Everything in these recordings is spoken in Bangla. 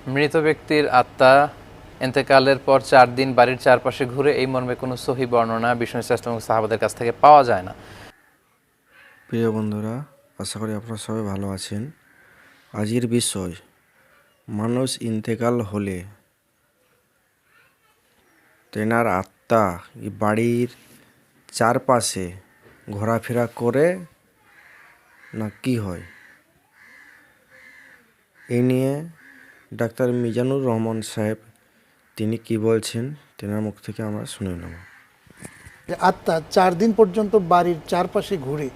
মৃত ব্যক্তির আত্মা ইন্তেকালের পর 4 দিন বাড়ির চারপাশে ঘুরে, এই মর্মে কোনো সহি বর্ণনা বিষ্ণু ইসলাম এবং সাহাবাদের কাছ থেকে পাওয়া যায় না। প্রিয় বন্ধুরা, আশা করি আপনারা সবাই ভালো আছেন। আজকের বিষয়, মানুষ ইন্তেকাল হলে তেনার আত্মা এই বাড়ির চারপাশে ঘোরাফেরা করে না কি হয়, এই নিয়ে ডাক্তার মিজানুর রহমান সাহেব তিনি কি বলছেন তেনার মুখ থেকে আমরা শুনে নেব। আত্মা 4 দিন পর্যন্ত বাড়ির চারপাশে ঘুরে,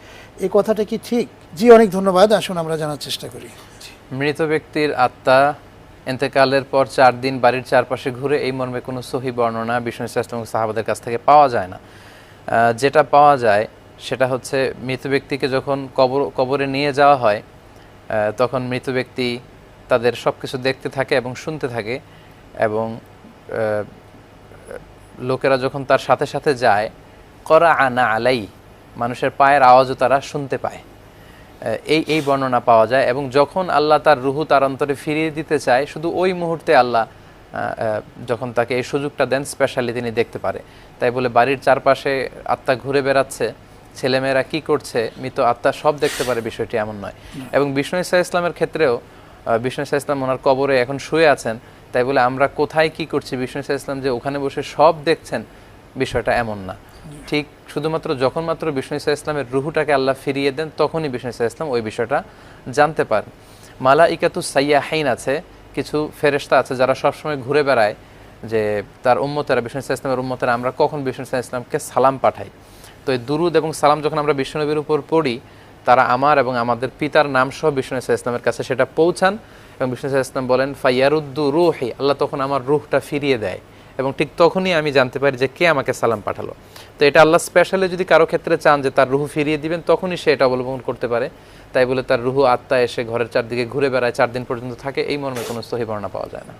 এই কথাটা কি ঠিক? জি, অনেক ধন্যবাদ। আসুন আমরা জানার চেষ্টা করি। মৃত ব্যক্তির আত্মা ইন্তেকালের পর 4 দিন বাড়ির চারপাশে ঘুরে, এই মর্মে কোনো সহি বর্ণনা বিষ্ণু ইসলাম এবং সাহাবাদের কাছ থেকে পাওয়া যায় না। যেটা পাওয়া যায় সেটা হচ্ছে, মৃত ব্যক্তিকে যখন কবরে নিয়ে যাওয়া হয় তখন মৃত ব্যক্তি তাদের সব কিছু দেখতে থাকে এবং শুনতে থাকে, এবং লোকেরা যখন তার সাথে সাথে যায়, করা আনা আলাই, মানুষের পায়ের আওয়াজও তারা শুনতে পায়। এই বর্ণনা পাওয়া যায়। এবং যখন আল্লাহ তার রুহু তার অন্তরে ফিরিয়ে দিতে চায়, শুধু ওই মুহূর্তে আল্লাহ যখন তাকে এই সুযোগটা দেন, স্পেশালি তিনি দেখতে পারে। তাই বলে বাড়ির চারপাশে আত্মা ঘুরে বেড়াচ্ছে, ছেলেমেয়েরা কি করছে, মৃত আত্মা সব দেখতে পারে, বিষয়টি এমন নয়। এবং বিষ্ণু ইসা ইসলামের ক্ষেত্রেও, বিষ্ণু ইসা ইসলাম ওনার কবরে এখন শুয়ে আছেন, তাই বলে আমরা কোথায় কি করছি, বিষ্ণু ইসা ইসলাম যে ওখানে বসে সব দেখছেন, বিষয়টা এমন না। ঠিক শুধুমাত্র যখন মাত্র বিষ্ণু ইসা ইসলামের রুহুটাকে আল্লাহ ফিরিয়ে দেন, তখনই বিষ্ণু ইসা ইসলাম ওই বিষয়টা জানতে পারেন। মালাইকাতু সাইয়াহিন আছে, কিছু ফেরেশতা আছে যারা সবসময় ঘুরে বেড়ায়, যে তার উম্মতেরা, বিষ্ণু ইসা ইসলামের উম্মতেরা আমরা কখন বিষ্ণু ইসা ইসলামকে সালাম পাঠাই। তো এই দুরুদ এবং সালাম যখন আমরা বিষ্ণুনবীর উপর পড়ি, তারা আমার এবং আমাদের পিতার নাম সহ বিষ্ণু ইসা ইসলামের কাছে সেটা পৌঁছান, এবং বিষ্ণু ইসা ইসলাম বলেন ফাইয়ারুদ্দু রুহি, আল্লাহ তখন আমার রুহটা ফিরিয়ে দেয়, এবং ঠিক তখনই আমি জানতে পারি যে কে আমাকে সালাম পাঠালো। তো এটা আল্লাহ স্পেশালি যদি কারো ক্ষেত্রে চান যে তার রুহু ফিরিয়ে দিবেন, তখনই সে এটা অবলম্বন করতে পারে। তাই বলে তার রুহু আত্মা এসে ঘরের চারদিকে ঘুরে বেড়ায়, 4 দিন পর্যন্ত থাকে, এই মর্মে কোনো সহি বর্ণনা পাওয়া যায় না।